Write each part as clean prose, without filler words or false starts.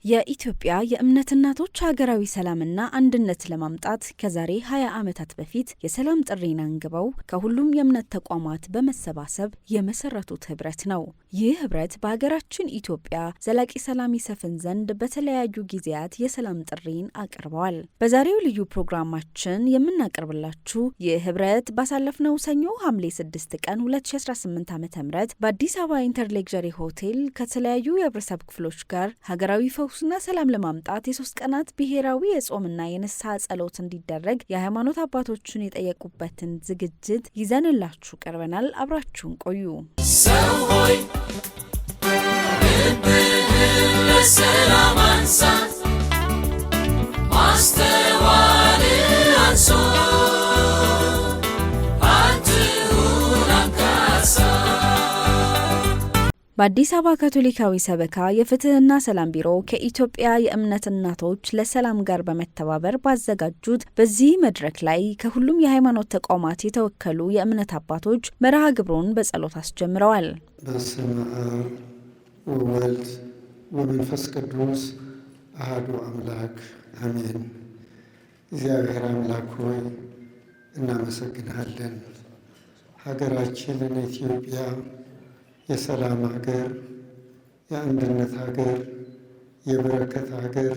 የኢትዮጵያ የእምነት እናቶች ሀገራዊ ሰላምና አንድነት ለማምጣት ከዛሬ 20 ዓመታት በፊት የሰላም ጥሪን አንግበው ከሁሉም የእምነት ተቋማት በመሰባሰብ የመሰረቱት ህብረት ነው። ይህ ህብረት በሀገራችን ኢትዮጵያ ዘላቂ ሰላም ይሰፍን ዘንድ በተለያዩ ጊዜያት የሰላም ጥሪን አቅርበዋል። በዛሬው ልዩ ፕሮግራማችን የምናቀርብላችሁ ይህ ህብረት ባሳለፍነው ሰኞ ሐምሌ 6 ቀን 2018 ዓ.ም በአዲስ አበባ ኢንተርሌክዠሪ ሆቴል ከተለያዩ የህብረተሰብ ክፍሎች ጋር ሀገራዊ ፈውስና ሰላም ለማምጣት የ3 ቀናት ብሔራዊ የጾምና የንስሐ ጸሎት እንዲደረግ የሃይማኖት አባቶችን የጠየቁበትን ዝግጅት ይዘንላችሁ ቀርበናል። አብራችሁን ቆዩ። ሰው ሆይ ለሰላም አንሳት ማስተዋል አንሶ በአዲስ አበባ ካቶሊካዊ ሰበካ የፍትህና ሰላም ቢሮ ከኢትዮጵያ የእምነት እናቶች ለሰላም ጋር በመተባበር ባዘጋጁት በዚህ መድረክ ላይ ከሁሉም የሃይማኖት ተቋማት የተወከሉ የእምነት አባቶች መርሃ ግብሩን በጸሎት አስጀምረዋል። በስመ አብ ወወልድ ወመንፈስ ቅዱስ አሐዱ አምላክ አሜን። እግዚአብሔር አምላክ ሆይ እናመሰግናለን። ሀገራችንን ኢትዮጵያ የሰላም ሀገር፣ የአንድነት ሀገር፣ የበረከት ሀገር፣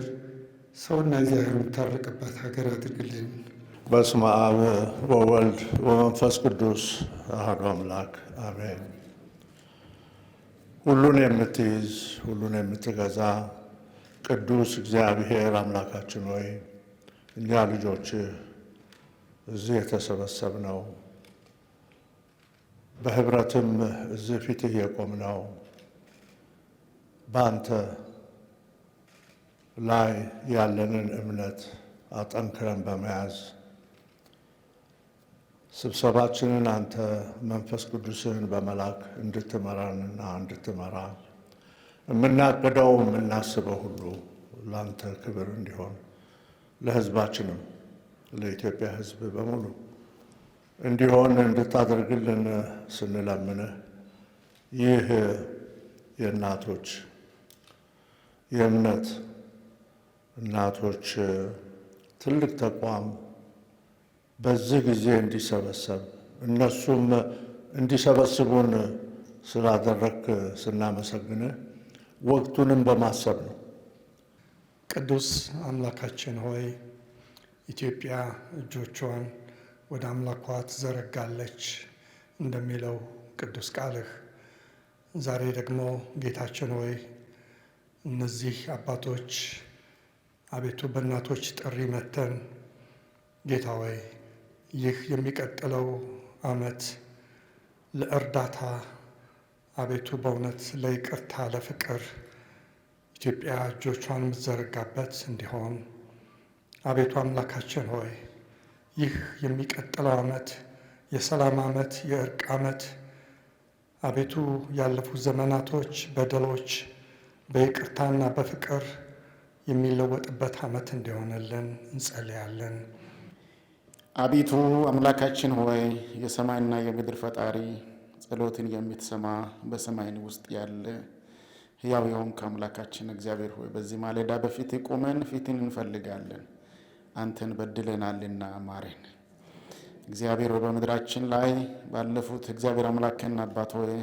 ሰውና እግዚአብሔር የሚታረቅባት ሀገር አድርግልን። በስመ አብ ወወልድ ወመንፈስ ቅዱስ አሐዱ አምላክ አሜን። ሁሉን የምትይዝ ሁሉን የምትገዛ ቅዱስ እግዚአብሔር አምላካችን ሆይ እኛ ልጆችህ እዚህ የተሰበሰብነው በህብረትም እዚህ ፊትህ የቆምነው በአንተ ላይ ያለንን እምነት አጠንክረን በመያዝ ስብሰባችንን አንተ መንፈስ ቅዱስህን በመላክ እንድትመራንና እንድትመራ የምናቅደው የምናስበው ሁሉ ለአንተ ክብር እንዲሆን ለህዝባችንም ለኢትዮጵያ ህዝብ በሙሉ እንዲሆን እንድታደርግልን ስንለምንህ ይህ የእናቶች የእምነት እናቶች ትልቅ ተቋም በዚህ ጊዜ እንዲሰበሰብ እነሱም እንዲሰበስቡን ስላደረግክ ስናመሰግንህ ወቅቱንም በማሰብ ነው። ቅዱስ አምላካችን ሆይ ኢትዮጵያ እጆቿን ወደ አምላኳ ትዘረጋለች እንደሚለው ቅዱስ ቃልህ ዛሬ ደግሞ ጌታችን ሆይ እነዚህ አባቶች አቤቱ በእናቶች ጥሪ መተን ጌታ ሆይ ይህ የሚቀጥለው ዓመት ለእርዳታ አቤቱ በእውነት ለይቅርታ ለፍቅር ኢትዮጵያ እጆቿን የምትዘረጋበት እንዲሆን አቤቱ አምላካችን ሆይ ይህ የሚቀጥለው ዓመት የሰላም ዓመት፣ የእርቅ ዓመት አቤቱ ያለፉት ዘመናቶች በደሎች በይቅርታና በፍቅር የሚለወጥበት ዓመት እንዲሆንልን እንጸልያለን። አቤቱ አምላካችን ሆይ የሰማይና የምድር ፈጣሪ ጸሎትን የምትሰማ በሰማይን ውስጥ ያለ ሕያው የሆንክ አምላካችን እግዚአብሔር ሆይ በዚህ ማለዳ በፊት ቆመን ፊትን እንፈልጋለን። አንተን በድለናልና ማረን። እግዚአብሔር በምድራችን ላይ ባለፉት እግዚአብሔር አምላክና አባት ሆይ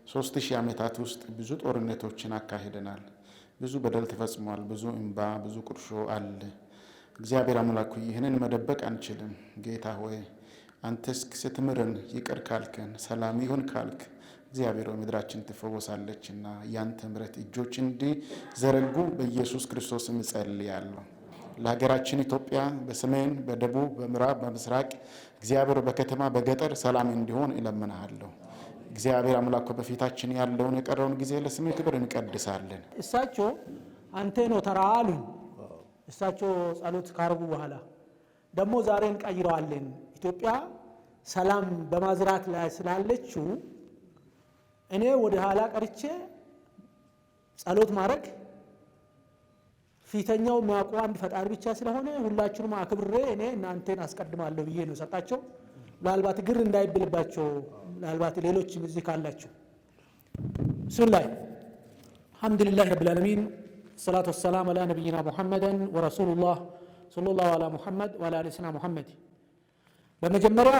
3000 ዓመታት ውስጥ ብዙ ጦርነቶችን አካሂደናል። ብዙ በደል ተፈጽሟል። ብዙ እንባ፣ ብዙ ቁርሾ አለ። እግዚአብሔር አምላክ ይህንን መደበቅ አንችልም። ጌታ ሆይ አንተስ ስትምረን ይቅር ካልከን ሰላም ይሁን ካልክ እግዚአብሔር ምድራችን ትፈወሳለችና ያንተ ምሕረት እጆች እንዲዘረጉ በኢየሱስ ክርስቶስ እጸልያለሁ። ለሀገራችን ኢትዮጵያ በሰሜን፣ በደቡብ፣ በምዕራብ፣ በምስራቅ እግዚአብሔር በከተማ በገጠር ሰላም እንዲሆን እለምናለሁ። እግዚአብሔር አምላክ በፊታችን ያለውን የቀረውን ጊዜ ለስምህ ክብር እንቀድሳለን። እሳቸው አንተ ነው ተራሉኝ። እሳቸው ጸሎት ካረጉ በኋላ ደግሞ ዛሬ እንቀይረዋለን። ኢትዮጵያ ሰላም በማዝራት ላይ ስላለችው እኔ ወደ ኋላ ቀርቼ ጸሎት ማድረግ ፊተኛው ማቁ አንድ ፈጣሪ ብቻ ስለሆነ ሁላችሁንም አክብሬ እኔ እናንተን አስቀድማለሁ ብዬ ነው ሰጣቸው። ምናልባት ግር እንዳይብልባቸው ምናልባት ሌሎች እዚህ ካላችሁ እሱን ላይ አልሐምዱሊላህ ረብል ዓለሚን الصلاة والسلام على نبينا محمد ورسول الله صلى الله على محمد وعلى آل سيدنا محمد በመጀመሪያ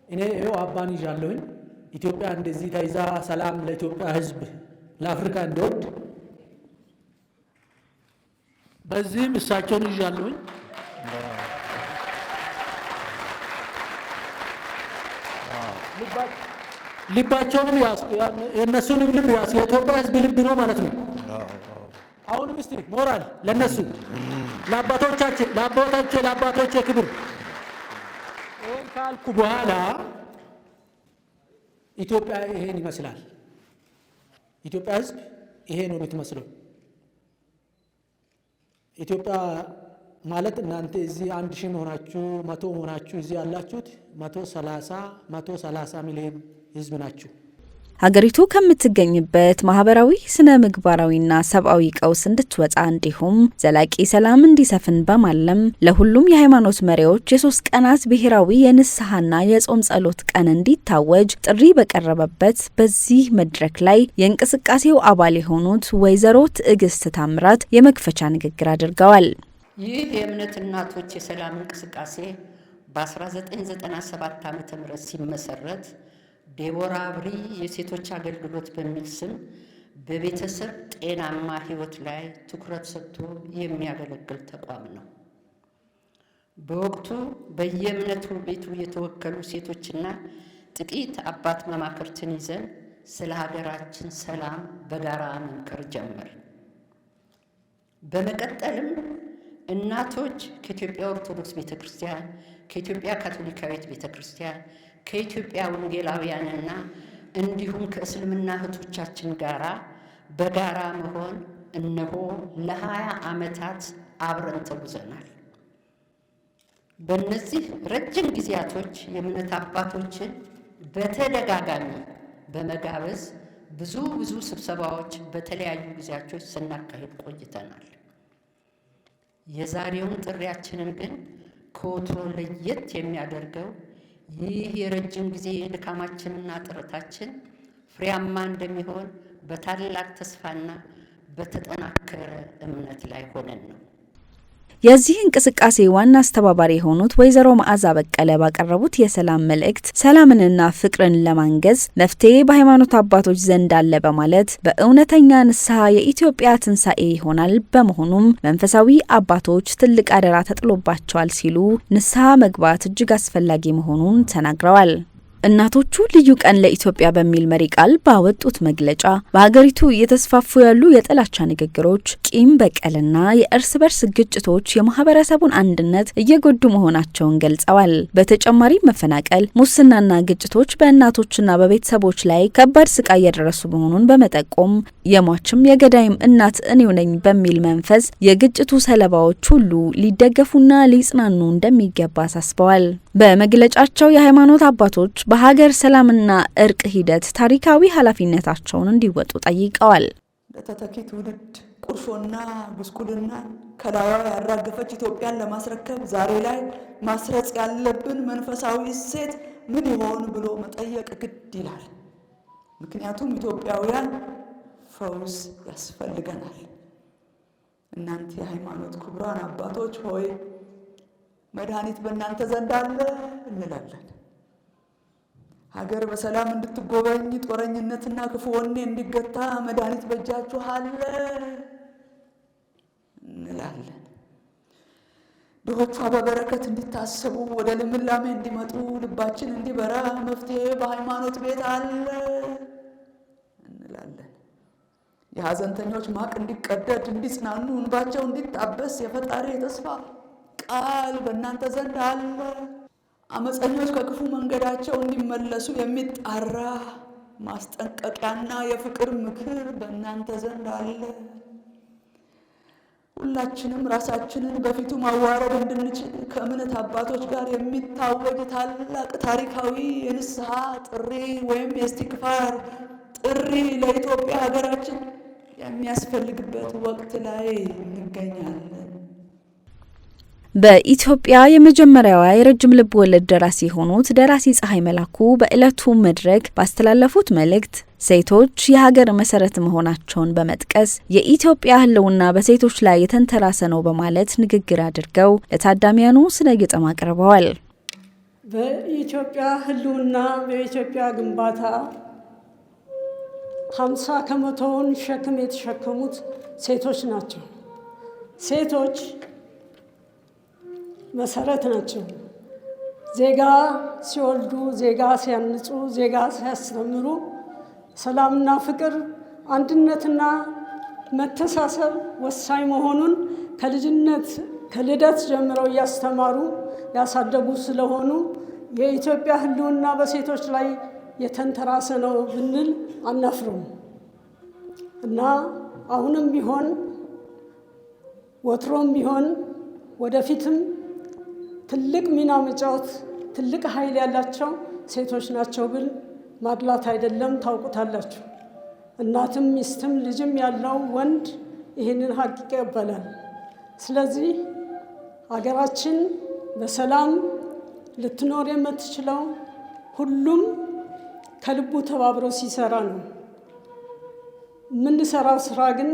እኔ አባን ይዣለሁኝ ኢትዮጵያ እንደዚህ ተይዛ ሰላም ለኢትዮጵያ ሕዝብ ለአፍሪካ እንዲወድ በዚህም እሳቸውን ይዣለሁኝ ልባቸውንም የእነሱንም ልብ ያስ የኢትዮጵያ ሕዝብ ልብ ነው ማለት ነው። አሁንም እስቲ ሞራል ለነሱ ለአባቶቼ ክብር ይሄን ካልኩ በኋላ ኢትዮጵያ ይሄን ይመስላል። ኢትዮጵያ ሕዝብ ይሄ ነው የምትመስለው። ኢትዮጵያ ማለት እናንተ እዚህ 1000 መሆናችሁ 100 መሆናችሁ እዚህ ያላችሁት 130 ሚሊዮን ሕዝብ ናችሁ። ሀገሪቱ ከምትገኝበት ማህበራዊ ስነ ምግባራዊና ሰብአዊ ቀውስ እንድትወጣ እንዲሁም ዘላቂ ሰላም እንዲሰፍን በማለም ለሁሉም የሃይማኖት መሪዎች የ3 ቀናት ብሔራዊ የንስሐና የጾም ጸሎት ቀን እንዲታወጅ ጥሪ በቀረበበት በዚህ መድረክ ላይ የእንቅስቃሴው አባል የሆኑት ወይዘሮ ትዕግስት ታምራት የመክፈቻ ንግግር አድርገዋል። ይህ የእምነት እናቶች የሰላም እንቅስቃሴ በ1997 ዓ.ም ሲመሰረት ዴቦራ አብሪ የሴቶች አገልግሎት በሚል ስም በቤተሰብ ጤናማ ህይወት ላይ ትኩረት ሰጥቶ የሚያገለግል ተቋም ነው። በወቅቱ በየእምነቱ ቤቱ የተወከሉ ሴቶችና ጥቂት አባት መማክርትን ይዘን ስለ ሀገራችን ሰላም በጋራ መምከር ጀመር። በመቀጠልም እናቶች ከኢትዮጵያ ኦርቶዶክስ ቤተክርስቲያን፣ ከኢትዮጵያ ካቶሊካዊት ቤተክርስቲያን፣ ከኢትዮጵያ ወንጌላውያንና እንዲሁም ከእስልምና እህቶቻችን ጋራ በጋራ መሆን እነሆ ለ20 ዓመታት አብረን ተጉዘናል። በእነዚህ ረጅም ጊዜያቶች የእምነት አባቶችን በተደጋጋሚ በመጋበዝ ብዙ ስብሰባዎች በተለያዩ ጊዜያቶች ስናካሄድ ቆይተናል። የዛሬውን ጥሪያችንን ግን ከወትሮ ለየት የሚያደርገው ይህ የረጅም ጊዜ ድካማችንና ጥረታችን ፍሬያማ እንደሚሆን በታላቅ ተስፋና በተጠናከረ እምነት ላይ ሆነን ነው። የዚህ እንቅስቃሴ ዋና አስተባባሪ የሆኑት ወይዘሮ መዓዛ በቀለ ባቀረቡት የሰላም መልእክት ሰላምንና ፍቅርን ለማንገዝ መፍትሄ በሃይማኖት አባቶች ዘንድ አለ በማለት በእውነተኛ ንስሐ የኢትዮጵያ ትንሣኤ ይሆናል፣ በመሆኑም መንፈሳዊ አባቶች ትልቅ አደራ ተጥሎባቸዋል ሲሉ ንስሐ መግባት እጅግ አስፈላጊ መሆኑን ተናግረዋል። እናቶቹ ልዩ ቀን ለኢትዮጵያ በሚል መሪ ቃል ባወጡት መግለጫ በሀገሪቱ እየተስፋፉ ያሉ የጥላቻ ንግግሮች፣ ቂም በቀልና የእርስ በርስ ግጭቶች የማህበረሰቡን አንድነት እየጎዱ መሆናቸውን ገልጸዋል። በተጨማሪ መፈናቀል፣ ሙስናና ግጭቶች በእናቶችና በቤተሰቦች ላይ ከባድ ስቃይ እያደረሱ መሆኑን በመጠቆም የሟችም የገዳይም እናት እኔው ነኝ በሚል መንፈስ የግጭቱ ሰለባዎች ሁሉ ሊደገፉና ሊጽናኑ እንደሚገባ አሳስበዋል። በመግለጫቸው የሃይማኖት አባቶች በሀገር ሰላምና እርቅ ሂደት ታሪካዊ ኃላፊነታቸውን እንዲወጡ ጠይቀዋል። ለተተኪ ትውልድ ቁርሾና ጉስቁልና ከላይዋ ያራገፈች ኢትዮጵያን ለማስረከብ ዛሬ ላይ ማስረጽ ያለብን መንፈሳዊ እሴት ምን ይሆን ብሎ መጠየቅ ግድ ይላል። ምክንያቱም ኢትዮጵያውያን ፈውስ ያስፈልገናል። እናንተ የሃይማኖት ክቡራን አባቶች ሆይ መድኃኒት በእናንተ ዘንድ አለ እንላለን። ሀገር በሰላም እንድትጎበኝ ጦረኝነትና ክፉ ወኔ እንዲገታ መድኃኒት በእጃችሁ አለ እንላለን። ድሆቿ በበረከት እንዲታሰቡ ወደ ልምላሜ እንዲመጡ ልባችን እንዲበራ መፍትሄ በሃይማኖት ቤት አለ እንላለን። የሀዘንተኞች ማቅ እንዲቀደድ እንዲጽናኑ እንባቸው እንዲታበስ የፈጣሪ የተስፋ ቃል በእናንተ ዘንድ አለ። አመፀኞች ከክፉ መንገዳቸው እንዲመለሱ የሚጣራ ማስጠንቀቂያና የፍቅር ምክር በእናንተ ዘንድ አለ። ሁላችንም ራሳችንን በፊቱ ማዋረድ እንድንችል ከእምነት አባቶች ጋር የሚታወጅ ታላቅ ታሪካዊ የንስሐ ጥሪ ወይም የእስቲግፋር ጥሪ ለኢትዮጵያ ሀገራችን የሚያስፈልግበት ወቅት ላይ እንገኛለን። በኢትዮጵያ የመጀመሪያዋ የረጅም ልብ ወለድ ደራሲ የሆኑት ደራሲ ፀሐይ መላኩ በዕለቱ መድረክ ባስተላለፉት መልእክት ሴቶች የሀገር መሰረት መሆናቸውን በመጥቀስ የኢትዮጵያ ሕልውና በሴቶች ላይ የተንተራሰ ነው በማለት ንግግር አድርገው ለታዳሚያኑ ስነ ግጥም አቅርበዋል። በኢትዮጵያ ሕልውና በኢትዮጵያ ግንባታ 50 ከመቶውን ሸክም የተሸከሙት ሴቶች ናቸው። ሴቶች መሰረት ናቸው። ዜጋ ሲወልዱ፣ ዜጋ ሲያንጹ፣ ዜጋ ሲያስተምሩ ሰላምና ፍቅር፣ አንድነትና መተሳሰብ ወሳኝ መሆኑን ከልደት ጀምረው እያስተማሩ ያሳደጉ ስለሆኑ የኢትዮጵያ ሕልውና በሴቶች ላይ የተንተራሰ ነው ብንል አናፍርም እና አሁንም ቢሆን ወትሮም ቢሆን ወደፊትም ትልቅ ሚና መጫወት ትልቅ ኃይል ያላቸው ሴቶች ናቸው ብል ማድላት አይደለም። ታውቁታላችሁ። እናትም ሚስትም ልጅም ያለው ወንድ ይህንን ሀቅ ይቀበላል። ስለዚህ ሀገራችን በሰላም ልትኖር የምትችለው ሁሉም ከልቡ ተባብሮ ሲሰራ ነው። የምንሰራው ስራ ግን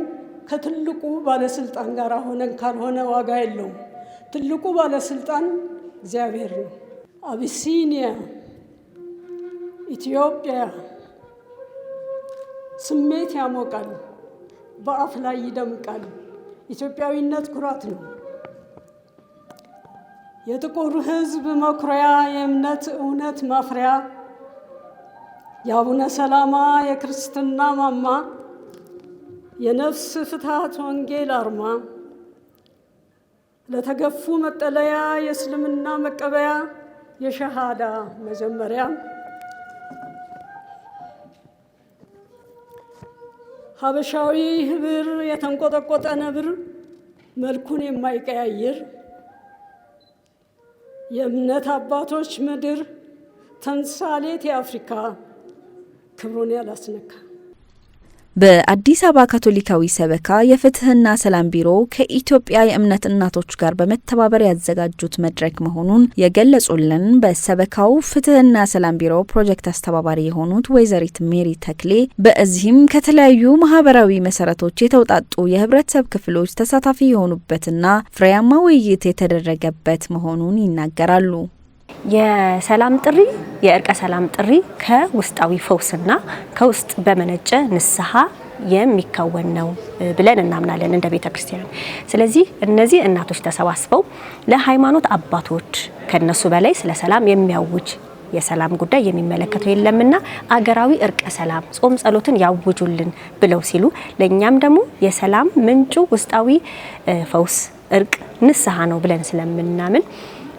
ከትልቁ ባለስልጣን ጋር ሆነን ካልሆነ ዋጋ የለውም። ትልቁ ባለስልጣን እግዚአብሔር ነው። አቢሲኒያ፣ ኢትዮጵያ ስሜት ያሞቃል፣ በአፍ ላይ ይደምቃል። ኢትዮጵያዊነት ኩራት ነው። የጥቁር ሕዝብ መኩሪያ፣ የእምነት እውነት ማፍሪያ፣ የአቡነ ሰላማ የክርስትና ማማ፣ የነፍስ ፍትሐት ወንጌል አርማ፣ ለተገፉ መጠለያ፣ የእስልምና መቀበያ፣ የሸሃዳ መጀመሪያ፣ ሀበሻዊ ህብር የተንቆጠቆጠ ነብር መልኩን የማይቀያይር የእምነት አባቶች ምድር ተምሳሌት የአፍሪካ ክብሩን ያላስነካ። በአዲስ አበባ ካቶሊካዊ ሰበካ የፍትህና ሰላም ቢሮ ከኢትዮጵያ የእምነት እናቶች ጋር በመተባበር ያዘጋጁት መድረክ መሆኑን የገለጹልን በሰበካው ፍትህና ሰላም ቢሮ ፕሮጀክት አስተባባሪ የሆኑት ወይዘሪት ሜሪ ተክሌ በዚህም ከተለያዩ ማህበራዊ መሰረቶች የተውጣጡ የህብረተሰብ ክፍሎች ተሳታፊ የሆኑበትና ፍሬያማ ውይይት የተደረገበት መሆኑን ይናገራሉ። የሰላም ጥሪ የእርቀ ሰላም ጥሪ ከውስጣዊ ፈውስና ከውስጥ በመነጨ ንስሐ የሚከወን ነው ብለን እናምናለን እንደ ቤተ ክርስቲያን። ስለዚህ እነዚህ እናቶች ተሰባስበው ለሃይማኖት አባቶች ከነሱ በላይ ስለ ሰላም የሚያውጅ የሰላም ጉዳይ የሚመለከተው የለምና አገራዊ እርቀ ሰላም ጾም ጸሎትን ያውጁልን ብለው ሲሉ ለኛም ደግሞ የሰላም ምንጩ ውስጣዊ ፈውስ እርቅ ንስሐ ነው ብለን ስለምናምን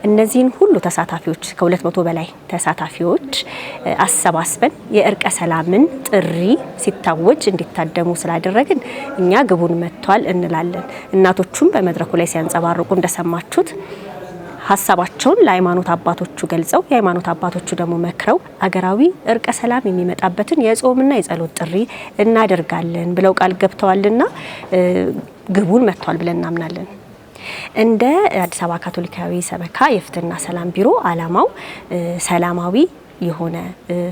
እነዚህን ሁሉ ተሳታፊዎች ከ200 በላይ ተሳታፊዎች አሰባስበን የእርቀ ሰላምን ጥሪ ሲታወጅ እንዲታደሙ ስላደረግን እኛ ግቡን መጥቷል እንላለን። እናቶቹም በመድረኩ ላይ ሲያንጸባርቁ እንደሰማችሁት ሀሳባቸውን ለሃይማኖት አባቶቹ ገልጸው የሃይማኖት አባቶቹ ደግሞ መክረው አገራዊ እርቀ ሰላም የሚመጣበትን የጾምና የጸሎት ጥሪ እናደርጋለን ብለው ቃል ገብተዋልና ግቡን መጥቷል ብለን እናምናለን። እንደ አዲስ አበባ ካቶሊካዊ ሰበካ የፍትህና ሰላም ቢሮ ዓላማው ሰላማዊ የሆነ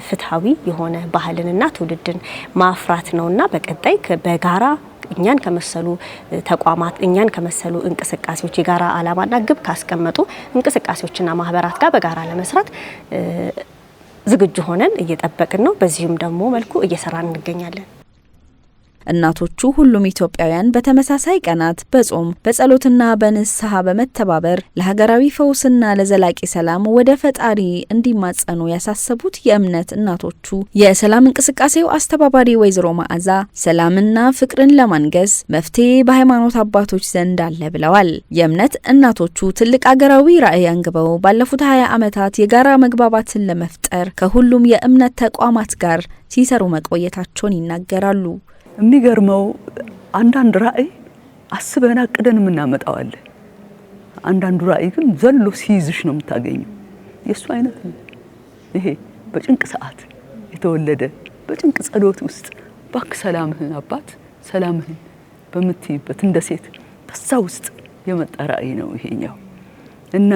ፍትሃዊ የሆነ ባህልንና ትውልድን ማፍራት ነውና በቀጣይ በጋራ እኛን ከመሰሉ ተቋማት እኛን ከመሰሉ እንቅስቃሴዎች የጋራ ዓላማና ግብ ካስቀመጡ እንቅስቃሴዎችና ማህበራት ጋር በጋራ ለመስራት ዝግጁ ሆነን እየጠበቅን ነው። በዚህም ደግሞ መልኩ እየሰራን እንገኛለን። እናቶቹ ሁሉም ኢትዮጵያውያን በተመሳሳይ ቀናት በጾም በጸሎትና በንስሐ በመተባበር ለሀገራዊ ፈውስና ለዘላቂ ሰላም ወደ ፈጣሪ እንዲማጸኑ ያሳሰቡት የእምነት እናቶቹ የሰላም እንቅስቃሴው አስተባባሪ ወይዘሮ መዓዛ ሰላምና ፍቅርን ለማንገስ መፍትሄ በሃይማኖት አባቶች ዘንድ አለ ብለዋል። የእምነት እናቶቹ ትልቅ አገራዊ ራዕይ አንግበው ባለፉት 20 ዓመታት የጋራ መግባባትን ለመፍጠር ከሁሉም የእምነት ተቋማት ጋር ሲሰሩ መቆየታቸውን ይናገራሉ። የሚገርመው አንዳንድ ራዕይ አስበን አቅደን የምናመጣው አለ። አንዳንዱ ራዕይ ግን ዘሎ ሲይዝሽ ነው የምታገኘው። የሱ አይነት ነው ይሄ። በጭንቅ ሰዓት የተወለደ በጭንቅ ጸሎት ውስጥ ባክ ሰላምህን አባት ሰላምህን በምትይበት እንደ ሴት በዛ ውስጥ የመጣ ራዕይ ነው ይሄኛው። እና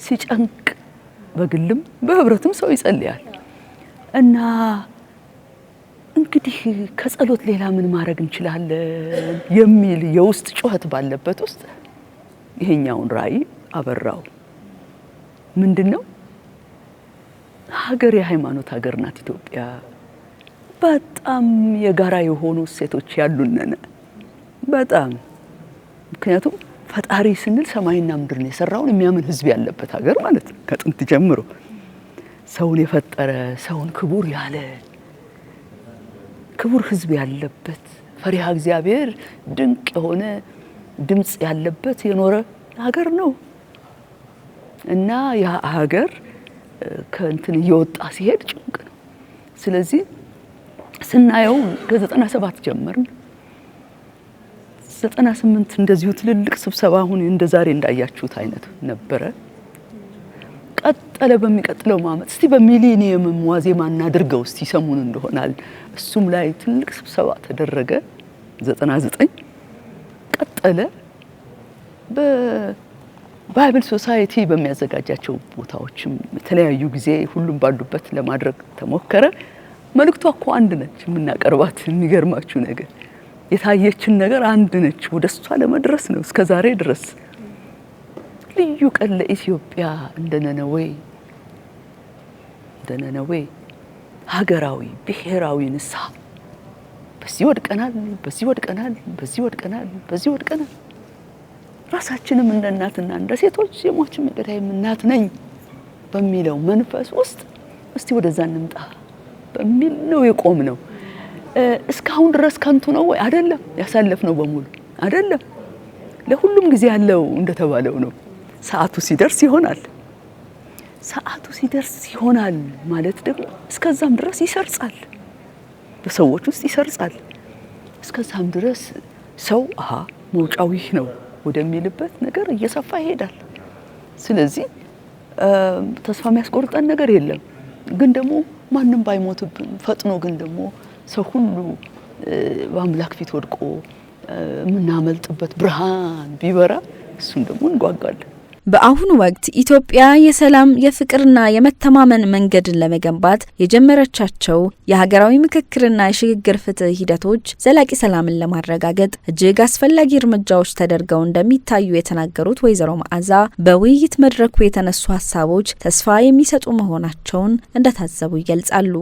ሲጨንቅ በግልም በህብረትም ሰው ይጸልያል እና እንግዲህ ከጸሎት ሌላ ምን ማድረግ እንችላለን የሚል የውስጥ ጩኸት ባለበት ውስጥ ይሄኛውን ራእይ አበራው። ምንድነው? ሀገር የሃይማኖት ሀገር ናት ኢትዮጵያ። በጣም የጋራ የሆኑ እሴቶች ያሉን በጣም ምክንያቱም ፈጣሪ ስንል ሰማይና ምድርን የሰራውን የሚያምን ህዝብ ያለበት ሀገር ማለት ነው። ከጥንት ጀምሮ ሰውን የፈጠረ ሰውን ክቡር ያለ ክቡር ህዝብ ያለበት ፈሪሃ እግዚአብሔር ድንቅ የሆነ ድምጽ ያለበት የኖረ ሀገር ነው እና ያ ሀገር ከእንትን እየወጣ ሲሄድ ጭንቅ ነው። ስለዚህ ስናየው ከ97 ጀመርን 98 እንደዚሁ ትልልቅ ስብሰባ አሁን እንደ ዛሬ እንዳያችሁት አይነት ነበረ። ቀጠለ። በሚቀጥለው ዓመት እስቲ በሚሊኒየም ዋዜማ እናድርገው እስቲ ሰሙን እንደሆናል። እሱም ላይ ትልቅ ስብሰባ ተደረገ 99 ቀጠለ። በባይብል ሶሳይቲ በሚያዘጋጃቸው ቦታዎችም የተለያዩ ጊዜ ሁሉም ባሉበት ለማድረግ ተሞከረ። መልእክቷ እኮ አንድ ነች የምናቀርባት። የሚገርማችሁ ነገር የታየችን ነገር አንድ ነች። ወደሷ ለመድረስ ነው እስከ ዛሬ ድረስ። ልዩ ቀን ለኢትዮጵያ እንደነነዌ ሀገራዊ ብሔራዊ ንስሐ። በዚህ ወድቀናል። ራሳችንም እንደ እናትና እንደ ሴቶች የሞችም የገዳይም እናት ነኝ በሚለው መንፈስ ውስጥ እስቲ ወደዛ እንምጣ በሚል ነው የቆም ነው። እስካሁን ድረስ ከንቱ ነው ወይ? አይደለም። ያሳለፍነው በሙሉ አይደለም። ለሁሉም ጊዜ ያለው እንደተባለው ነው። ሰዓቱ ሲደርስ ይሆናል ማለት ደግሞ እስከዛም ድረስ ይሰርጻል፣ በሰዎች ውስጥ ይሰርጻል። እስከዛም ድረስ ሰው መውጫው ይህ ነው ወደሚልበት ነገር እየሰፋ ይሄዳል። ስለዚህ ተስፋ የሚያስቆርጠን ነገር የለም። ግን ደግሞ ማንም ባይሞትብን ፈጥኖ ግን ደግሞ ሰው ሁሉ በአምላክ ፊት ወድቆ የምናመልጥበት ብርሃን ቢበራ እሱን ደግሞ እንጓጓለን። በአሁኑ ወቅት ኢትዮጵያ የሰላም የፍቅርና የመተማመን መንገድን ለመገንባት የጀመረቻቸው የሀገራዊ ምክክርና የሽግግር ፍትህ ሂደቶች ዘላቂ ሰላምን ለማረጋገጥ እጅግ አስፈላጊ እርምጃዎች ተደርገው እንደሚታዩ የተናገሩት ወይዘሮ መዓዛ በውይይት መድረኩ የተነሱ ሀሳቦች ተስፋ የሚሰጡ መሆናቸውን እንደታዘቡ ይገልጻሉ።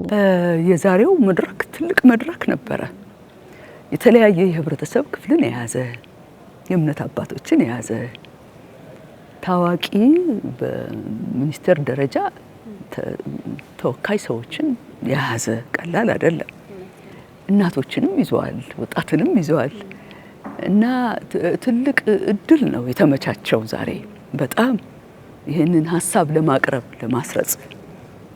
የዛሬው መድረክ ትልቅ መድረክ ነበረ። የተለያየ የህብረተሰብ ክፍልን የያዘ የእምነት አባቶችን የያዘ ታዋቂ በሚኒስቴር ደረጃ ተወካይ ሰዎችን የያዘ ቀላል አይደለም። እናቶችንም ይዘዋል፣ ወጣትንም ይዘዋል እና ትልቅ እድል ነው የተመቻቸው ዛሬ። በጣም ይህንን ሀሳብ ለማቅረብ ለማስረጽ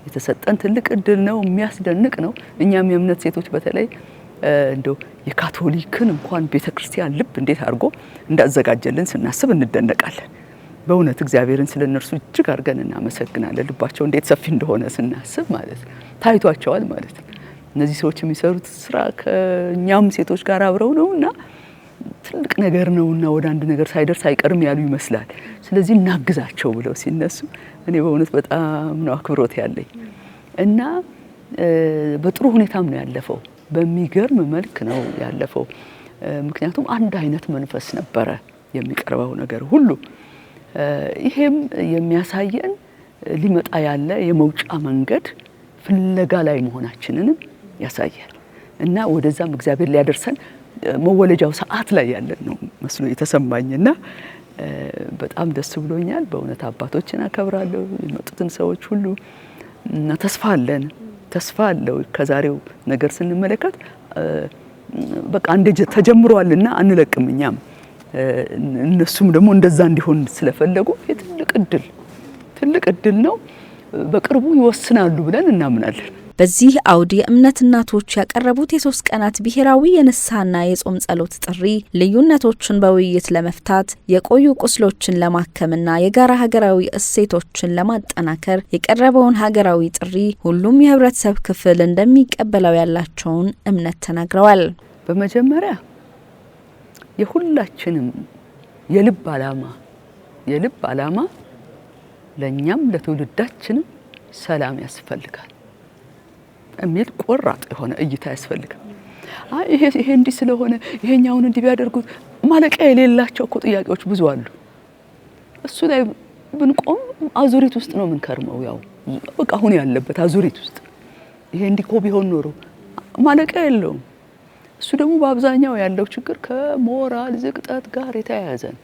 የተሰጠን ትልቅ እድል ነው። የሚያስደንቅ ነው። እኛም የእምነት ሴቶች በተለይ እንደው የካቶሊክን እንኳን ቤተክርስቲያን ልብ እንዴት አድርጎ እንዳዘጋጀልን ስናስብ እንደነቃለን። በእውነት እግዚአብሔርን ስለነርሱ እጅግ አድርገን እናመሰግናለን። ልባቸው እንዴት ሰፊ እንደሆነ ስናስብ ማለት ታይቷቸዋል ማለት ነው። እነዚህ ሰዎች የሚሰሩት ስራ ከኛም ሴቶች ጋር አብረው ነውና ትልቅ ነገር ነውና ወደ አንድ ነገር ሳይደርስ አይቀርም ያሉ ይመስላል። ስለዚህ እናግዛቸው ብለው ሲነሱ እኔ በእውነት በጣም ነው አክብሮት ያለኝ እና በጥሩ ሁኔታም ነው ያለፈው። በሚገርም መልክ ነው ያለፈው። ምክንያቱም አንድ አይነት መንፈስ ነበረ የሚቀርበው ነገር ሁሉ። ይሄም የሚያሳየን ሊመጣ ያለ የመውጫ መንገድ ፍለጋ ላይ መሆናችንን ያሳያል እና ወደዛም እግዚአብሔር ሊያደርሰን መወለጃው ሰዓት ላይ ያለን ነው መስሎ የተሰማኝና በጣም ደስ ብሎኛል። በእውነት አባቶችን አከብራለሁ፣ የመጡትን ሰዎች ሁሉ እና ተስፋ አለው። ከዛሬው ነገር ስንመለከት በቃ አንዴ ተጀምሯልና አንለቅም እኛም እነሱም ደግሞ እንደዛ እንዲሆን ስለፈለጉ ትልቅ እድል ነው። በቅርቡ ይወስናሉ ብለን እናምናለን። በዚህ አውድ የእምነት እናቶች ያቀረቡት የ3 ቀናት ብሔራዊ የንስሐና የጾም ጸሎት ጥሪ ልዩነቶችን በውይይት ለመፍታት የቆዩ ቁስሎችን ለማከምና የጋራ ሀገራዊ እሴቶችን ለማጠናከር የቀረበውን ሀገራዊ ጥሪ ሁሉም የህብረተሰብ ክፍል እንደሚቀበለው ያላቸውን እምነት ተናግረዋል። በመጀመሪያ የሁላችንም የልብ ዓላማ ለኛም ለትውልዳችንም ሰላም ያስፈልጋል የሚል ቆራጥ የሆነ እይታ ያስፈልጋል። ይሄ እንዲህ ስለሆነ ይሄኛውን እንዲህ ቢያደርጉት ማለቂያ የሌላቸው እኮ ጥያቄዎች ብዙ አሉ። እሱ ላይ ብንቆም አዙሪት ውስጥ ነው የምንከርመው። ያው በቃ አሁን ያለበት አዙሪት ውስጥ ይሄ እንዲህ እኮ ቢሆን ኖሮ ማለቂያ የለውም። እሱ ደግሞ በአብዛኛው ያለው ችግር ከሞራል ዝቅጠት ጋር የተያያዘ ነው።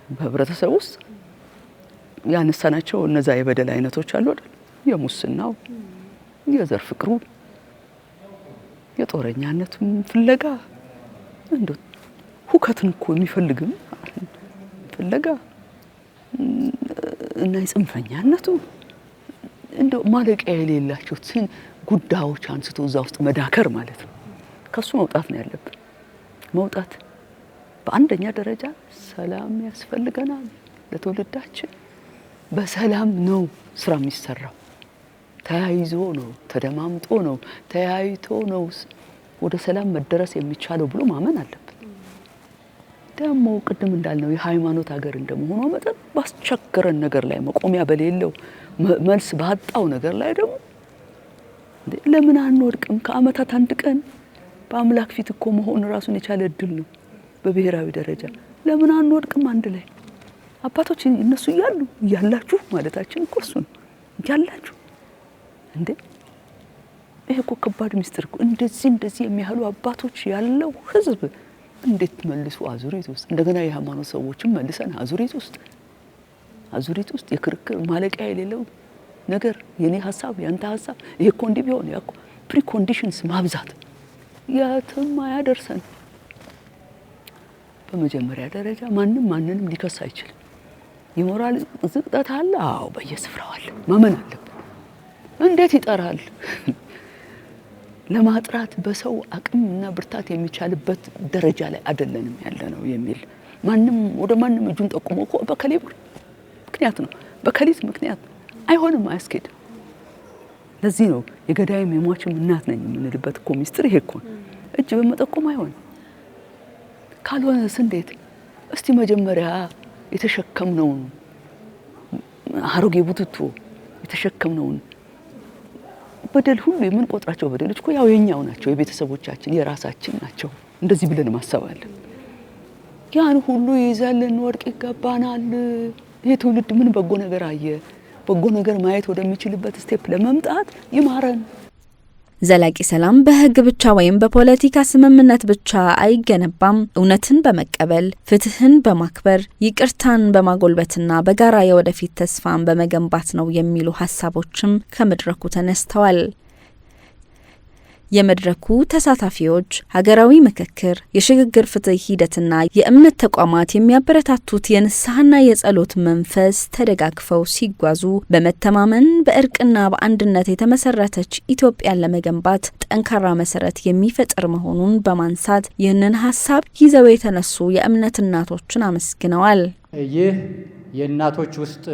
በህብረተሰብ ውስጥ ያነሳናቸው እነዛ የበደል አይነቶች አሉ አይደል? የሙስናው፣ የዘር ፍቅሩ፣ የጦረኛነቱን ፍለጋ እንደው ሁከትን እኮ የሚፈልግም ፍለጋ እና የጽንፈኛነቱ እንደው ማለቂያ የሌላቸው ጉዳዮች አንስቶ እዛ ውስጥ መዳከር ማለት ነው። ከሱ መውጣት ነው ያለብን። መውጣት በአንደኛ ደረጃ ሰላም ያስፈልገናል። ለትውልዳችን በሰላም ነው ስራ የሚሰራው። ተያይዞ ነው፣ ተደማምጦ ነው፣ ተያይቶ ነው ወደ ሰላም መደረስ የሚቻለው ብሎ ማመን አለብን። ደግሞ ቅድም እንዳልነው የሃይማኖት ሀገር እንደመሆኑ መጠን ባስቸገረን ነገር ላይ መቆሚያ በሌለው መልስ ባጣው ነገር ላይ ደግሞ ለምን አንወድቅም? ከአመታት አንድ ቀን በአምላክ ፊት እኮ መሆን ራሱን የቻለ እድል ነው። በብሔራዊ ደረጃ ለምን አንወድቅም? አንድ ላይ አባቶች እነሱ እያላችሁ ማለታችን እኮ እሱ ነው። እያላችሁ እንዴ ይሄ እኮ ከባድ ሚስጥር እኮ። እንደዚህ የሚያህሉ አባቶች ያለው ህዝብ እንዴት መልሶ አዙሪት ውስጥ እንደገና የሃይማኖት ሰዎችን መልሰን አዙሪት ውስጥ የክርክር ማለቂያ የሌለው ነገር የኔ ሐሳብ ያንተ ሐሳብ ይሄ እኮ እንዲህ ቢሆን ያ እኮ ፕሪኮንዲሽንስ ማብዛት የትም አያደርሰን። በመጀመሪያ ደረጃ ማንንም ሊከስ አይችልም። የሞራል ዝቅጠት አለ። አዎ በየስፍራው አለ። ማመን አለብን። እንዴት ይጠራል? ለማጥራት በሰው አቅምና ብርታት የሚቻልበት ደረጃ ላይ አይደለንም ያለነው የሚል ወደ ማንም እጁን ጠቁሞ እኮ በከሌ ምክንያት ነው በከሊት ምክንያት አይሆንም፣ አያስኬድም። ለዚህ ነው የገዳይም የሟችም እናት ነኝ የምንልበት እኮ ሚስጥር ይሄ እኮ እጅ በመጠቆም አይሆንም። ካልሆነስ እንዴት? እስቲ መጀመሪያ የተሸከምነውን አሮጌ ቡትቶ የተሸከምነውን በደል ሁሉ የምንቆጥራቸው በደሎች እኮ ያው የኛው ናቸው፣ የቤተሰቦቻችን የራሳችን ናቸው። እንደዚህ ብለን ማሰብ አለ። ያን ሁሉ ይዘልን ወርቅ ይገባናል። ይሄ ትውልድ ምን በጎ ነገር አየ? በጎ ነገር ማየት ወደሚችልበት ስቴፕ ለመምጣት ይማረን። ዘላቂ ሰላም በህግ ብቻ ወይም በፖለቲካ ስምምነት ብቻ አይገነባም። እውነትን በመቀበል ፍትህን በማክበር ይቅርታን በማጎልበትና በጋራ የወደፊት ተስፋን በመገንባት ነው የሚሉ ሀሳቦችም ከመድረኩ ተነስተዋል። የመድረኩ ተሳታፊዎች ሀገራዊ ምክክር፣ የሽግግር ፍትህ ሂደትና የእምነት ተቋማት የሚያበረታቱት የንስሐና የጸሎት መንፈስ ተደጋግፈው ሲጓዙ በመተማመን በእርቅና በአንድነት የተመሰረተች ኢትዮጵያን ለመገንባት ጠንካራ መሰረት የሚፈጥር መሆኑን በማንሳት ይህንን ሀሳብ ይዘው የተነሱ የእምነት እናቶችን አመስግነዋል። ይህ የእናቶች ውስጥ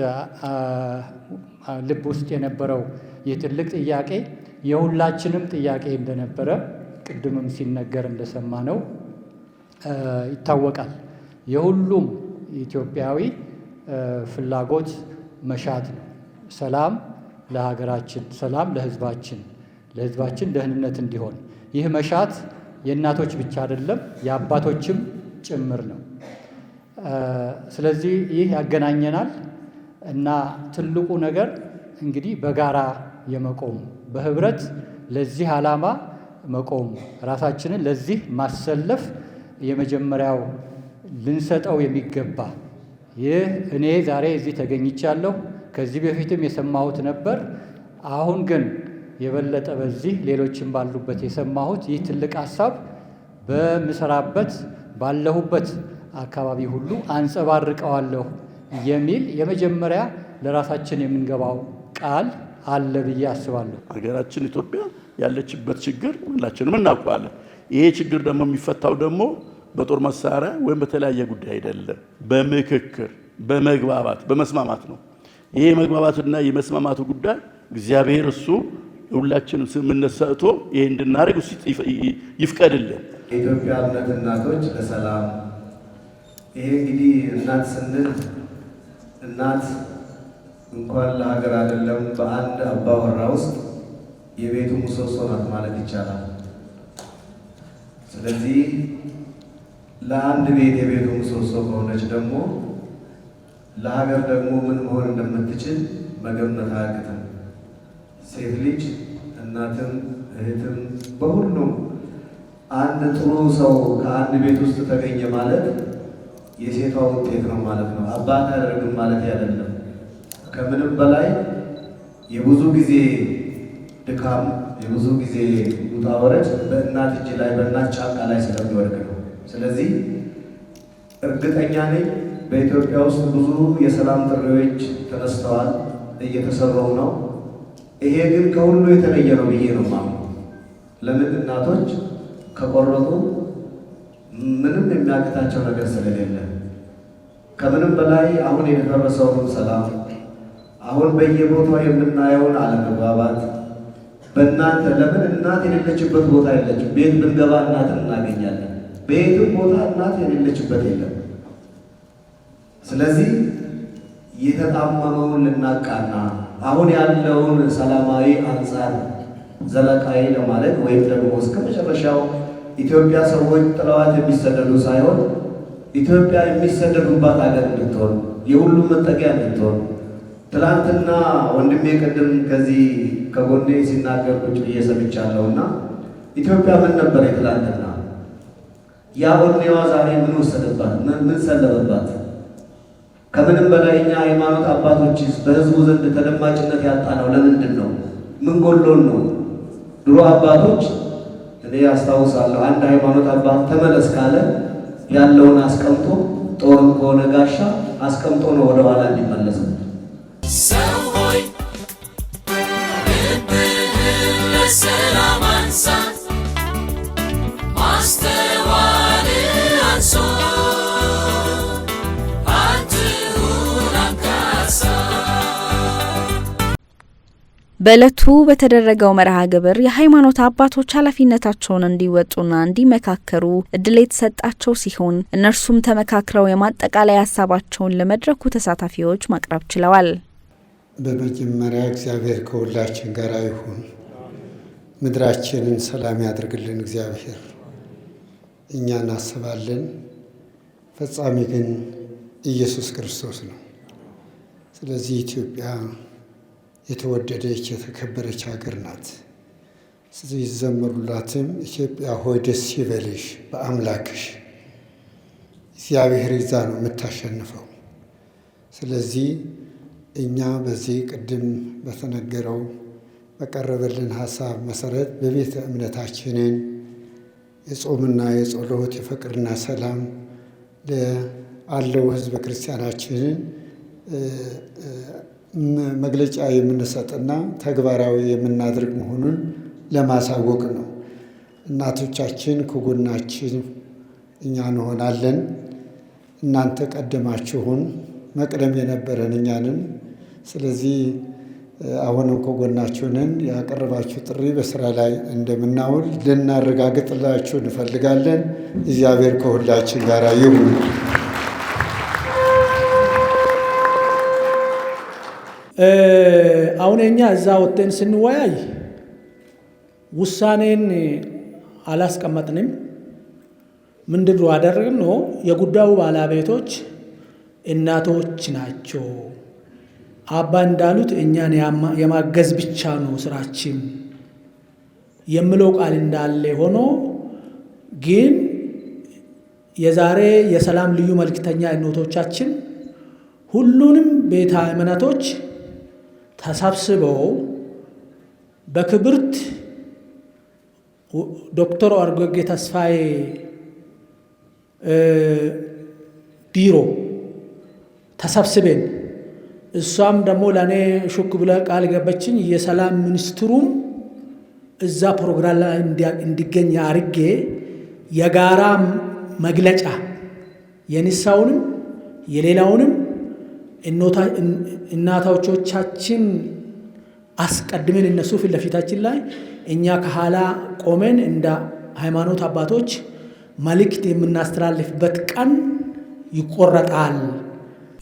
ልብ ውስጥ የነበረው የትልቅ ጥያቄ የሁላችንም ጥያቄ እንደነበረ ቅድምም ሲነገር እንደሰማነው ይታወቃል። የሁሉም ኢትዮጵያዊ ፍላጎት መሻት ነው። ሰላም ለሀገራችን፣ ሰላም ለሕዝባችን ደህንነት እንዲሆን። ይህ መሻት የእናቶች ብቻ አይደለም፣ የአባቶችም ጭምር ነው። ስለዚህ ይህ ያገናኘናል እና ትልቁ ነገር እንግዲህ በጋራ የመቆም በህብረት ለዚህ ዓላማ መቆም፣ ራሳችንን ለዚህ ማሰለፍ የመጀመሪያው ልንሰጠው የሚገባ ይህ እኔ ዛሬ እዚህ ተገኝቻለሁ። ከዚህ በፊትም የሰማሁት ነበር። አሁን ግን የበለጠ በዚህ ሌሎችም ባሉበት የሰማሁት ይህ ትልቅ ሀሳብ በምሰራበት ባለሁበት አካባቢ ሁሉ አንጸባርቀዋለሁ የሚል የመጀመሪያ ለራሳችን የምንገባው ቃል አለ ብዬ አስባለሁ። ሀገራችን ኢትዮጵያ ያለችበት ችግር ሁላችንም እናውቀዋለን። ይሄ ችግር ደግሞ የሚፈታው ደግሞ በጦር መሳሪያ ወይም በተለያየ ጉዳይ አይደለም፣ በምክክር፣ በመግባባት፣ በመስማማት ነው። ይሄ መግባባትና የመስማማቱ ጉዳይ እግዚአብሔር እሱ ሁላችንም ስምምነት ሰጥቶ ይሄ እንድናደርግ እሱ ይፍቀድልን። የኢትዮጵያ እምነት እናቶች ለሰላም ይሄ እንግዲህ እናት ስንል እናት እንኳን ለሀገር አይደለም በአንድ አባወራ ውስጥ የቤቱ ምሰሶ ናት ማለት ይቻላል። ስለዚህ ለአንድ ቤት የቤቱ ምሰሶ ከሆነች ደግሞ ለሀገር ደግሞ ምን መሆን እንደምትችል መገመት አያቅትም። ሴት ልጅ እናትም እህትም በሁሉም አንድ ጥሩ ሰው ከአንድ ቤት ውስጥ ተገኘ ማለት የሴቷ ውጤት ነው ማለት ነው። አባት አያደርግም ማለት አይደለም። ከምንም በላይ የብዙ ጊዜ ድካም የብዙ ጊዜ ውጣ ወረድ በእናት እጅ ላይ በእናት ጫንቃ ላይ ስለሚወድቅ ነው። ስለዚህ እርግጠኛ ነኝ በኢትዮጵያ ውስጥ ብዙ የሰላም ጥሪዎች ተነስተዋል፣ እየተሰራው ነው። ይሄ ግን ከሁሉ የተለየ ነው ብዬ ነው የማምነው። ለምን እናቶች ከቆረጡ ምንም የሚያቅታቸው ነገር ስለሌለ፣ ከምንም በላይ አሁን የደረሰውን ሰላም፣ አሁን በየቦታው የምናየውን አለመግባባት በእናንተ ለምን እናት የሌለችበት ቦታ የለችም። ቤት ብንገባ እናትን እናገኛለን። በየትም ቦታ እናት የሌለችበት የለም። ስለዚህ የተጣመመውን ልናቃና አሁን ያለውን ሰላማዊ አንጻር ዘለቃዊ ለማለት ወይም ደግሞ እስከ መጨረሻው ኢትዮጵያ ሰዎች ጥለዋት የሚሰደዱ ሳይሆን ኢትዮጵያ የሚሰደዱባት ሀገር እንድትሆን የሁሉም መጠጊያ እንድትሆን ትላንትና ወንድሜ ቅድም ከዚህ ከጎኔ ሲናገር ቁጭ ብዬ ሰምቻለሁና ኢትዮጵያ ምን ነበር የትላንትና? ያ ወኔዋ ዛሬ ምን ወሰደባት? ምን ሰለበባት? ከምንም በላይ እኛ ሃይማኖት አባቶች በህዝቡ ዘንድ ተደማጭነት ያጣነው ለምንድን ነው? ምን ጎሎን ነው? ድሮ አባቶች እኔ ያስታውሳለሁ አንድ ሃይማኖት አባት ተመለስ ካለ ያለውን አስቀምጦ ጦርም ከሆነ ጋሻ አስቀምጦ ነው ወደ ኋላ እንዲመለስ። ሰው ሆይ ልብህን ለሰላም አንሳ፣ ማስተዋል አንሶ አትሁን አንካሳ። በዕለቱ በተደረገው መርሃ ግብር የሃይማኖት አባቶች ኃላፊነታቸውን እንዲወጡና እንዲመካከሩ እድል የተሰጣቸው ሲሆን እነርሱም ተመካክረው የማጠቃለያ ሀሳባቸውን ለመድረኩ ተሳታፊዎች ማቅረብ ችለዋል። በመጀመሪያ እግዚአብሔር ከሁላችን ጋር ይሁን። ምድራችንን ሰላም ያድርግልን እግዚአብሔር። እኛ እናስባለን፣ ፈጻሚ ግን ኢየሱስ ክርስቶስ ነው። ስለዚህ ኢትዮጵያ የተወደደች የተከበረች ሀገር ናት። ሲዘምሩላትም ኢትዮጵያ ሆይ ደስ ይበልሽ በአምላክሽ። እግዚአብሔር ይዛ ነው የምታሸንፈው። ስለዚህ እኛ በዚህ ቅድም በተነገረው በቀረበልን ሀሳብ መሰረት በቤተ እምነታችንን የጾምና የጸሎት የፍቅርና ሰላም ለአለው ሕዝበ ክርስቲያናችንን መግለጫ የምንሰጥና ተግባራዊ የምናደርግ መሆኑን ለማሳወቅ ነው። እናቶቻችን ከጎናችን እኛ እንሆናለን። እናንተ ቀደማችሁን፣ መቅደም የነበረን እኛንን። ስለዚህ አሁንም ከጎናችሁንን ያቀረባችሁ ጥሪ በስራ ላይ እንደምናውል ልናረጋግጥላችሁ እንፈልጋለን። እግዚአብሔር ከሁላችን ጋር ይሁን። አሁን እኛ እዛ ወጥተን ስንወያይ ውሳኔን አላስቀመጥንም። ምንድን ነው ያደረግነው? የጉዳዩ ባለቤቶች እናቶች ናቸው። አባ እንዳሉት እኛን የማገዝ ብቻ ነው ስራችን የሚለው ቃል እንዳለ ሆኖ ግን የዛሬ የሰላም ልዩ መልእክተኛ እናቶቻችን ሁሉንም ቤተ እምነቶች ተሰብስበው በክብርት ዶክተር አርጎጌ ተስፋዬ ቢሮ ተሰብስበን እሷም ደግሞ ለእኔ ሹክ ብላ ቃል ገበችኝ። የሰላም ሚኒስትሩም እዛ ፕሮግራም ላይ እንዲገኝ አርጌ የጋራ መግለጫ የንሳውንም የሌላውንም እናቶቻችን አስቀድመን እነሱ ፊት ለፊታችን ላይ እኛ ከኋላ ቆመን እንደ ሃይማኖት አባቶች መልእክት የምናስተላልፍበት ቀን ይቆረጣል።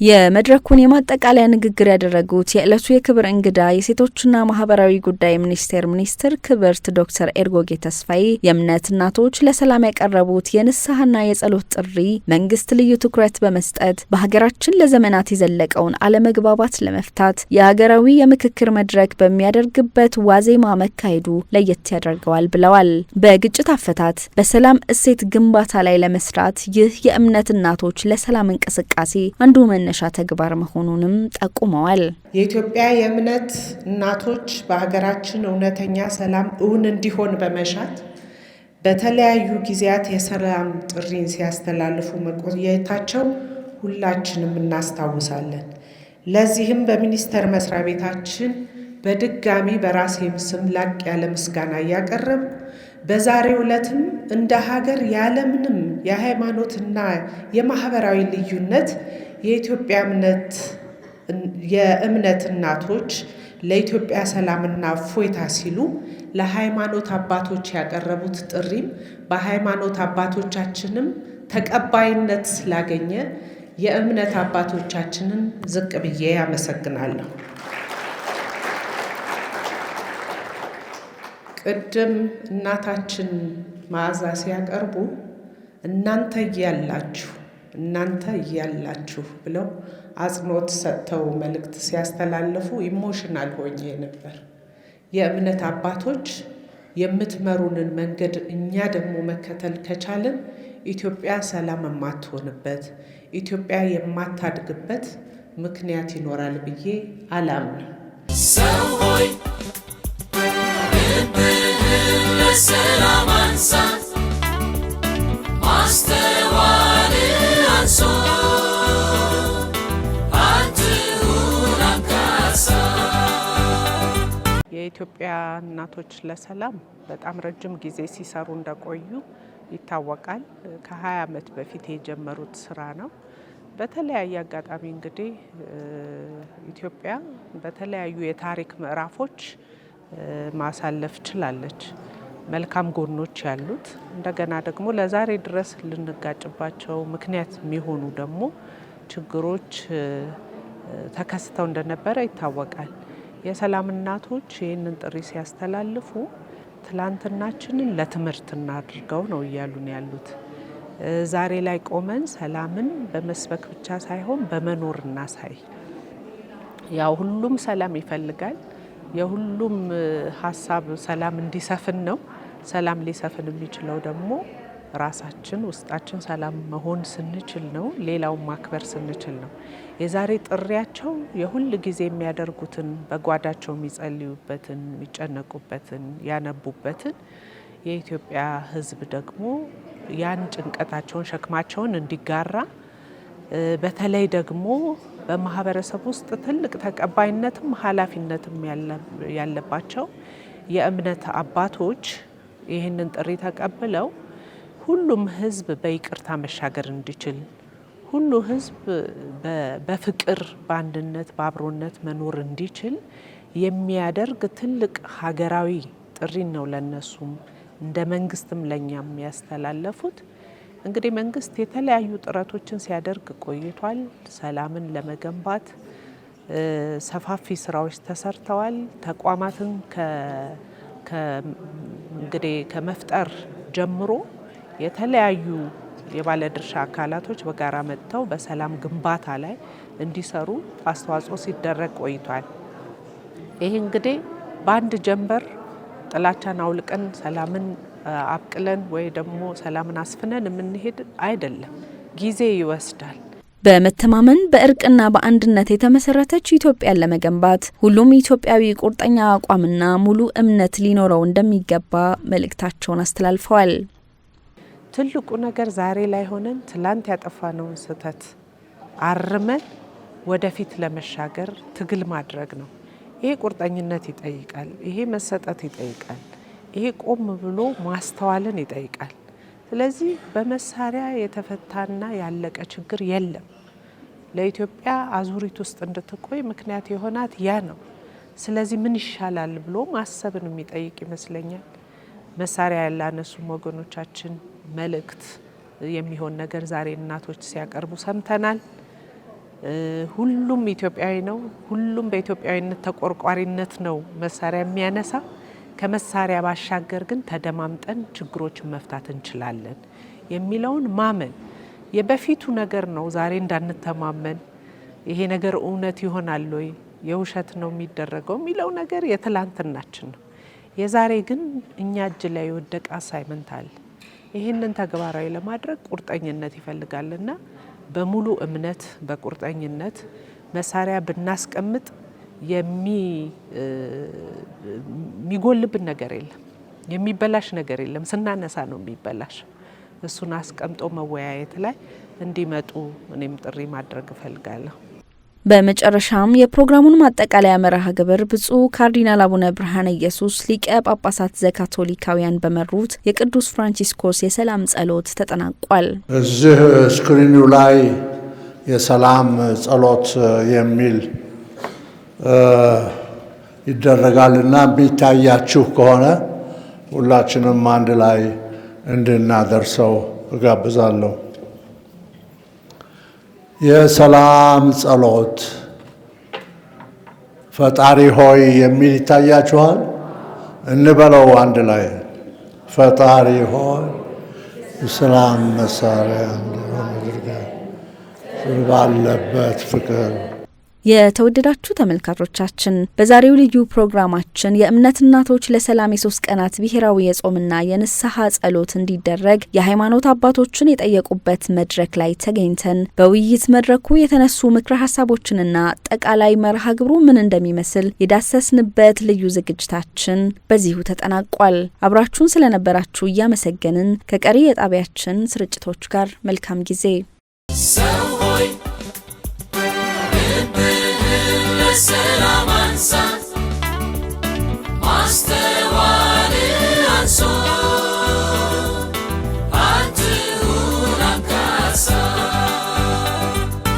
የመድረኩን የማጠቃለያ ንግግር ያደረጉት የዕለቱ የክብር እንግዳ የሴቶችና ማህበራዊ ጉዳይ ሚኒስትር ክብርት ዶክተር ኤርጎጌ ተስፋዬ የእምነት እናቶች ለሰላም ያቀረቡት የንስሐና የጸሎት ጥሪ መንግስት ልዩ ትኩረት በመስጠት በሀገራችን ለዘመናት የዘለቀውን አለመግባባት ለመፍታት የሀገራዊ የምክክር መድረክ በሚያደርግበት ዋዜማ መካሄዱ ለየት ያደርገዋል ብለዋል። በግጭት አፈታት በሰላም እሴት ግንባታ ላይ ለመስራት ይህ የእምነት እናቶች ለሰላም እንቅስቃሴ አንዱ መነሻ ተግባር መሆኑንም ጠቁመዋል። የኢትዮጵያ የእምነት እናቶች በሀገራችን እውነተኛ ሰላም እውን እንዲሆን በመሻት በተለያዩ ጊዜያት የሰላም ጥሪን ሲያስተላልፉ መቆየታቸው ሁላችንም እናስታውሳለን። ለዚህም በሚኒስቴር መስሪያ ቤታችን በድጋሚ በራሴም ስም ላቅ ያለ ምስጋና እያቀረብ በዛሬው ዕለትም እንደ ሀገር ያለምንም የሃይማኖትና የማህበራዊ ልዩነት የኢትዮጵያ የእምነት እናቶች ለኢትዮጵያ ሰላምና እፎይታ ሲሉ ለሃይማኖት አባቶች ያቀረቡት ጥሪም በሃይማኖት አባቶቻችንም ተቀባይነት ስላገኘ የእምነት አባቶቻችንን ዝቅ ብዬ አመሰግናለሁ። ቅድም እናታችን መዓዛ ሲያቀርቡ እናንተ እያላችሁ ብለው አጽንኦት ሰጥተው መልእክት ሲያስተላልፉ ኢሞሽናል ሆኜ ነበር። የእምነት አባቶች የምትመሩንን መንገድ እኛ ደግሞ መከተል ከቻልን ኢትዮጵያ ሰላም የማትሆንበት፣ ኢትዮጵያ የማታድግበት ምክንያት ይኖራል ብዬ አላምንም። ሰው ሆይ ልብህን ለሰላም አንሳ፣ ማስተዋል አንሶ አትሁን አንካሳ። የኢትዮጵያ እናቶች ለሰላም በጣም ረጅም ጊዜ ሲሰሩ እንደቆዩ ይታወቃል። ከ20 ዓመት በፊት የጀመሩት ስራ ነው። በተለያየ አጋጣሚ እንግዲህ ኢትዮጵያ በተለያዩ የታሪክ ምዕራፎች ማሳለፍ ችላለች። መልካም ጎኖች ያሉት እንደገና ደግሞ ለዛሬ ድረስ ልንጋጭባቸው ምክንያት የሚሆኑ ደግሞ ችግሮች ተከስተው እንደነበረ ይታወቃል። የሰላም እናቶች ይህንን ጥሪ ሲያስተላልፉ ትላንትናችንን ለትምህርት እናድርገው ነው እያሉን ያሉት። ዛሬ ላይ ቆመን ሰላምን በመስበክ ብቻ ሳይሆን በመኖር እናሳይ። ያው ሁሉም ሰላም ይፈልጋል። የሁሉም ሀሳብ ሰላም እንዲሰፍን ነው። ሰላም ሊሰፍን የሚችለው ደግሞ ራሳችን ውስጣችን ሰላም መሆን ስንችል ነው። ሌላውን ማክበር ስንችል ነው። የዛሬ ጥሪያቸው የሁል ጊዜ የሚያደርጉትን በጓዳቸው የሚጸልዩበትን፣ የሚጨነቁበትን፣ ያነቡበትን የኢትዮጵያ ሕዝብ ደግሞ ያን ጭንቀታቸውን ሸክማቸውን እንዲጋራ በተለይ ደግሞ በማህበረሰብ ውስጥ ትልቅ ተቀባይነትም ኃላፊነትም ያለባቸው የእምነት አባቶች ይህንን ጥሪ ተቀብለው ሁሉም ህዝብ በይቅርታ መሻገር እንዲችል፣ ሁሉ ህዝብ በፍቅር በአንድነት በአብሮነት መኖር እንዲችል የሚያደርግ ትልቅ ሀገራዊ ጥሪ ነው። ለነሱም እንደ መንግስትም ለኛም ያስተላለፉት። እንግዲህ መንግስት የተለያዩ ጥረቶችን ሲያደርግ ቆይቷል። ሰላምን ለመገንባት ሰፋፊ ስራዎች ተሰርተዋል። ተቋማትን እንግዲህ ከመፍጠር ጀምሮ የተለያዩ የባለድርሻ አካላቶች በጋራ መጥተው በሰላም ግንባታ ላይ እንዲሰሩ አስተዋጽኦ ሲደረግ ቆይቷል። ይህ እንግዲህ በአንድ ጀንበር ጥላቻን አውልቀን ሰላምን አብቅለን ወይ ደግሞ ሰላምን አስፍነን የምንሄድ አይደለም። ጊዜ ይወስዳል። በመተማመን በእርቅና በአንድነት የተመሰረተች ኢትዮጵያን ለመገንባት ሁሉም ኢትዮጵያዊ ቁርጠኛ አቋምና ሙሉ እምነት ሊኖረው እንደሚገባ መልእክታቸውን አስተላልፈዋል። ትልቁ ነገር ዛሬ ላይ ሆነን ትላንት ያጠፋነውን ስህተት አርመን ወደፊት ለመሻገር ትግል ማድረግ ነው። ይሄ ቁርጠኝነት ይጠይቃል። ይሄ መሰጠት ይጠይቃል። ይሄ ቆም ብሎ ማስተዋልን ይጠይቃል። ስለዚህ በመሳሪያ የተፈታና ያለቀ ችግር የለም። ለኢትዮጵያ አዙሪት ውስጥ እንድትቆይ ምክንያት የሆናት ያ ነው። ስለዚህ ምን ይሻላል ብሎ ማሰብን የሚጠይቅ ይመስለኛል። መሳሪያ ያላነሱም ወገኖቻችን መልእክት የሚሆን ነገር ዛሬ እናቶች ሲያቀርቡ ሰምተናል። ሁሉም ኢትዮጵያዊ ነው። ሁሉም በኢትዮጵያዊነት ተቆርቋሪነት ነው መሳሪያ የሚያነሳ። ከመሳሪያ ባሻገር ግን ተደማምጠን ችግሮችን መፍታት እንችላለን የሚለውን ማመን የበፊቱ ነገር ነው። ዛሬ እንዳንተማመን ይሄ ነገር እውነት ይሆናል ወይ የውሸት ነው የሚደረገው የሚለው ነገር የትላንትናችን ነው። የዛሬ ግን እኛ እጅ ላይ የወደቀ አሳይመንት አለ። ይህንን ተግባራዊ ለማድረግ ቁርጠኝነት ይፈልጋልና በሙሉ እምነት በቁርጠኝነት መሳሪያ ብናስቀምጥ የሚጎልብን ነገር የለም፣ የሚበላሽ ነገር የለም። ስናነሳ ነው የሚበላሽ። እሱን አስቀምጦ መወያየት ላይ እንዲመጡ እኔም ጥሪ ማድረግ እፈልጋለሁ። በመጨረሻም የፕሮግራሙን ማጠቃለያ መርሃ ግብር ብፁዕ ካርዲናል አቡነ ብርሃነ ኢየሱስ ሊቀ ጳጳሳት ዘካቶሊካውያን በመሩት የቅዱስ ፍራንቺስኮስ የሰላም ጸሎት ተጠናቋል። እዚህ ስክሪኑ ላይ የሰላም ጸሎት የሚል ይደረጋልና የሚታያችሁ ከሆነ ሁላችንም አንድ ላይ እንድናደርሰው እጋብዛለሁ። የሰላም ጸሎት። ፈጣሪ ሆይ የሚል ይታያችኋል። እንበለው አንድ ላይ። ፈጣሪ ሆይ የሰላም መሳሪያ እንዲሆን አድርገን ባለበት ፍቅር። የተወደዳችሁ ተመልካቾቻችን በዛሬው ልዩ ፕሮግራማችን የእምነት እናቶች ለሰላም የ3 ቀናት ብሔራዊ የጾምና የንስሐ ጸሎት እንዲደረግ የሃይማኖት አባቶችን የጠየቁበት መድረክ ላይ ተገኝተን በውይይት መድረኩ የተነሱ ምክረ ሀሳቦችንና አጠቃላይ መርሃ ግብሩ ምን እንደሚመስል የዳሰስንበት ልዩ ዝግጅታችን በዚሁ ተጠናቋል። አብራችሁን ስለነበራችሁ እያመሰገንን ከቀሪ የጣቢያችን ስርጭቶች ጋር መልካም ጊዜ። ሰው ሆይ